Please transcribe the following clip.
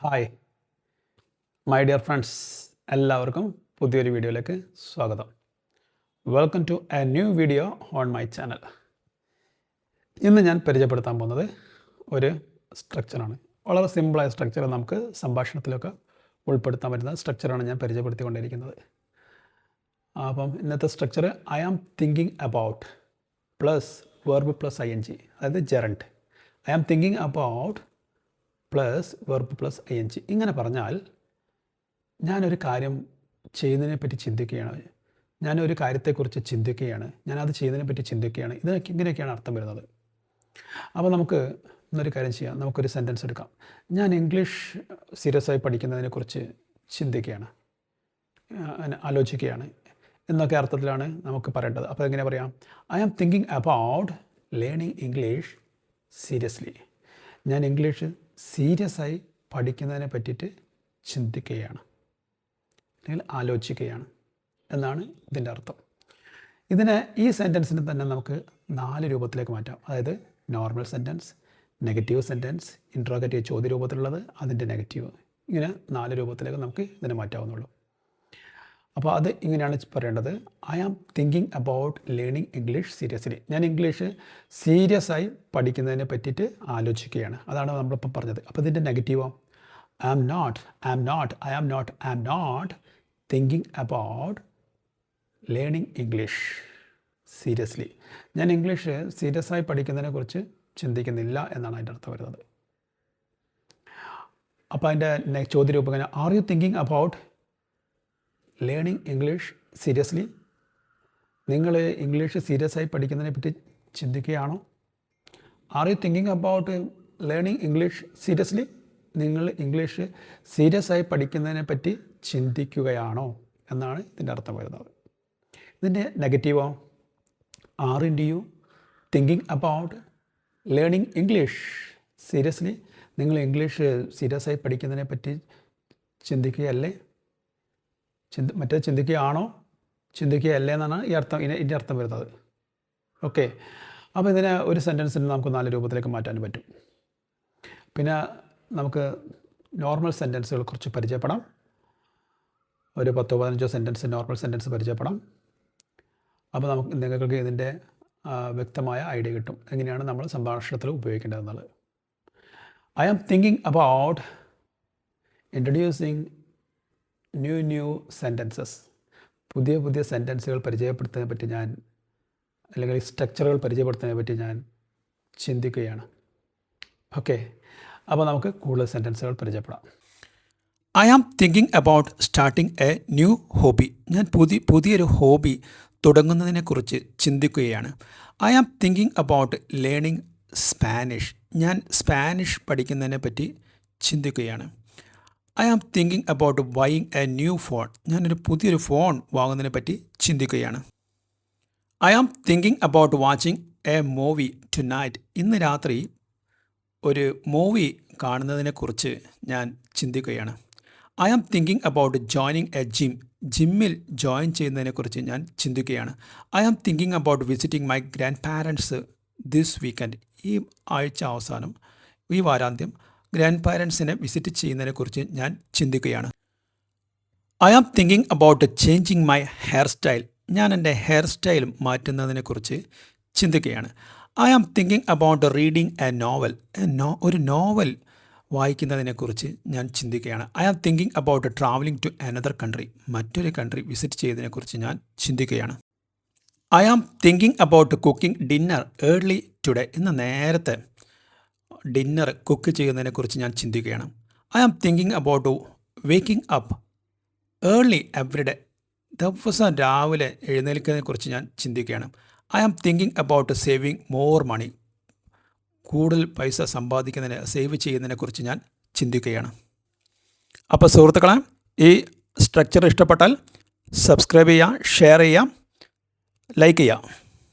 Hi my dear friends, എല്ലാവർക്കും പുതിയൊരു വീഡിയോയിലേക്ക് സ്വാഗതം. Welcome to a new video on my channel. ഇന്ന് ഞാൻ പരിചയപ്പെടുത്താൻ പോകുന്നത് ഒരു സ്ട്രക്ചറാണ്. വളരെ സിമ്പിളായ സ്ട്രക്ചർ, നമുക്ക് സംഭാഷണത്തിലൊക്കെ ഉൾപ്പെടുത്താൻ പറ്റുന്ന സ്ട്രക്ചറാണ് ഞാൻ പരിചയപ്പെടുത്തിക്കൊണ്ടിരിക്കുന്നത്. അപ്പം ഇന്നത്തെ structure I am thinking about plus verb plus ING, അതായത് gerund. I am thinking about plus verb plus ING. ഇങ്ങനെ പറഞ്ഞാൽ ഞാനൊരു കാര്യം ചെയ്യുന്നതിനെ പറ്റി ചിന്തിക്കുകയാണ്, ഞാനൊരു കാര്യത്തെക്കുറിച്ച് ചിന്തിക്കുകയാണ്, ഞാനത് ചെയ്യുന്നതിനെ പറ്റി ചിന്തിക്കുകയാണ്. ഇങ്ങനെയൊക്കെയാണ് അർത്ഥം വരുന്നത്. അപ്പോൾ നമുക്ക് ഇന്നൊരു കാര്യം ചെയ്യാം, നമുക്കൊരു സെൻറ്റൻസ് എടുക്കാം. ഞാൻ ഇംഗ്ലീഷ് സീരിയസ് ആയി പഠിക്കുന്നതിനെക്കുറിച്ച് ചിന്തിക്കുകയാണ്, ആലോചിക്കുകയാണ് എന്നൊക്കെ അർത്ഥത്തിലാണ് നമുക്ക് പറയേണ്ടത്. അപ്പോൾ എങ്ങനെ പറയാം? I am thinking about learning English seriously. ഞാൻ ഇംഗ്ലീഷ് സീരിയസ് ആയി പഠിക്കുന്നതിനെ പറ്റിയിട്ട് ചിന്തിക്കുകയാണ് അല്ലെങ്കിൽ ആലോചിക്കുകയാണ് എന്നാണ് ഇതിൻ്റെ അർത്ഥം. ഈ സെൻറ്റൻസിന് തന്നെ നമുക്ക് 4 രൂപത്തിലേക്ക് മാറ്റാം. അതായത് normal sentence, negative sentence, interrogative ചോദ്യ രൂപത്തിലുള്ളത്, അതിൻ്റെ നെഗറ്റീവ്, ഇങ്ങനെ 4 രൂപത്തിലേക്ക് നമുക്ക് ഇതിനെ മാറ്റാവുന്നുള്ളൂ. അപ്പോൾ അത് ഇങ്ങനെയാണ് പറയേണ്ടത്. I am thinking about learning English seriously. ഞാൻ ഇംഗ്ലീഷ് സീരിയസ് ആയി പഠിക്കുന്നതിനെ പറ്റിയിട്ട് ആലോചിക്കുകയാണ്. അതാണ് നമ്മളിപ്പോൾ പറഞ്ഞത്. അപ്പോൾ ഇതിൻ്റെ നെഗറ്റീവോ? I am not thinking about learning English seriously. ഞാൻ ഇംഗ്ലീഷ് സീരിയസ് ആയി പഠിക്കുന്നതിനെക്കുറിച്ച് ചിന്തിക്കുന്നില്ല എന്നാണ് അതിൻ്റെ അർത്ഥം വരുന്നത്. അപ്പോൾ അതിൻ്റെ ചോദ്യരൂപം ഇങ്ങനെ: are you thinking about learning English seriously? നിങ്ങൾ ഇംഗ്ലീഷ് സീരിയസ് ആയി പഠിക്കുന്നതിനെ പറ്റി ചിന്തിക്കുകയാണോ? Are you thinking about learning English seriously? നിങ്ങൾ ഇംഗ്ലീഷ് സീരിയസ് ആയി പഠിക്കുന്നതിനെ പറ്റി ചിന്തിക്കുകയാണോ എന്നാണ് ഇതിൻ്റെ അർത്ഥം വരുന്നത്. ഇതിൻ്റെ നെഗറ്റീവോ? Aren't you thinking about learning English seriously? നിങ്ങൾ ഇംഗ്ലീഷ് സീരിയസ് ആയി പഠിക്കുന്നതിനെ പറ്റി ചിന്തിക്കുകയല്ലേ? മറ്റേത് ചിന്തിക്കുകയാണോ, ചിന്തിക്കുകയല്ലേ എന്നാണ് ഇതിൻ്റെ അർത്ഥം വരുന്നത്. ഓക്കെ. അപ്പോൾ ഇതിനെ ഒരു സെൻറ്റൻസിന് നമുക്ക് 4 രൂപത്തിലേക്ക് മാറ്റാൻ പറ്റും. പിന്നെ നമുക്ക് നോർമൽ സെൻറ്റൻസുകൾ കുറിച്ച് പരിചയപ്പെടാം. ഒരു 10-15 സെൻറ്റൻസ് നോർമൽ സെൻറ്റൻസ് പരിചയപ്പെടാം. അപ്പോൾ നിങ്ങൾക്ക് ഇതിൻ്റെ വ്യക്തമായ ഐഡിയ കിട്ടും, എങ്ങനെയാണ് നമ്മൾ സംഭാഷണത്തിൽ ഉപയോഗിക്കേണ്ടതെന്നുള്ളത്. I am thinking about introducing new sentences. പുതിയ സെൻറ്റൻസുകൾ പരിചയപ്പെടുത്തുന്നതിനെ പറ്റി അല്ലെങ്കിൽ സ്ട്രക്ചറുകൾ പരിചയപ്പെടുത്തുന്നതിനെ പറ്റി ഞാൻ ചിന്തിക്കുകയാണ്. ഓക്കെ. അപ്പോൾ നമുക്ക് കൂടുതൽ സെൻറ്റൻസുകൾ പരിചയപ്പെടാം. I am thinking about starting a new hobby. ഞാൻ പുതിയൊരു ഹോബി തുടങ്ങുന്നതിനെക്കുറിച്ച് ചിന്തിക്കുകയാണ്. I am thinking about learning Spanish. ഞാൻ സ്പാനിഷ് പഠിക്കുന്നതിനെ പറ്റി ചിന്തിക്കുകയാണ്. I am thinking about buying a new phone. ഞാനൊരു പുതിയൊരു ഫോൺ വാങ്ങുന്നതിനെ പറ്റി ചിന്തിക്കുകയാണ്. I am thinking about watching a movie tonight. ഇന്ന് രാത്രി ഒരു മൂവി കാണുന്നതിനെക്കുറിച്ച് ഞാൻ ചിന്തിക്കുകയാണ്. I am thinking about joining a gym. ജിമ്മിൽ ജോയിൻ ചെയ്യുന്നതിനെക്കുറിച്ച് ഞാൻ ചിന്തിക്കുകയാണ്. I am thinking about visiting my grandparents this weekend. ഈ ആഴ്ച അവസാനം, ഈ വാരാന്ത്യം ഗ്രാൻഡ് പാരൻസിനെ വിസിറ്റ് ചെയ്യുന്നതിനെക്കുറിച്ച് ഞാൻ ചിന്തിക്കുകയാണ്. I am thinking about changing my hairstyle. ഞാൻ എൻ്റെ ഹെയർ സ്റ്റൈൽ മാറ്റുന്നതിനെക്കുറിച്ച് ചിന്തിക്കുകയാണ്. I am thinking about reading a novel. ഒരു നോവൽ വായിക്കുന്നതിനെക്കുറിച്ച് ഞാൻ ചിന്തിക്കുകയാണ്. I am thinking about travelling to another country. മറ്റൊരു കൺട്രി വിസിറ്റ് ചെയ്യുന്നതിനെക്കുറിച്ച് ഞാൻ ചിന്തിക്കുകയാണ്. I am thinking about cooking dinner early today. ഇന്ന് നേരത്തെ ഡിന്നർ കുക്ക് ചെയ്യുന്നതിനെക്കുറിച്ച് ഞാൻ ചിന്തിക്കുകയാണ്. I am thinking about waking up early every day. ദിവസം രാവിലെ എഴുന്നേൽക്കുന്നതിനെക്കുറിച്ച് ഞാൻ ചിന്തിക്കുകയാണ്. I am thinking about saving more money. കൂടുതൽ പൈസ സേവ് ചെയ്യുന്നതിനെക്കുറിച്ച് ഞാൻ ചിന്തിക്കുകയാണ്. അപ്പോൾ സുഹൃത്തുക്കളെ, ഈ സ്ട്രക്ചർ ഇഷ്ടപ്പെട്ടാൽ സബ്സ്ക്രൈബ് ചെയ്യുക, ഷെയർ ചെയ്യുക, ലൈക്ക് ചെയ്യുക.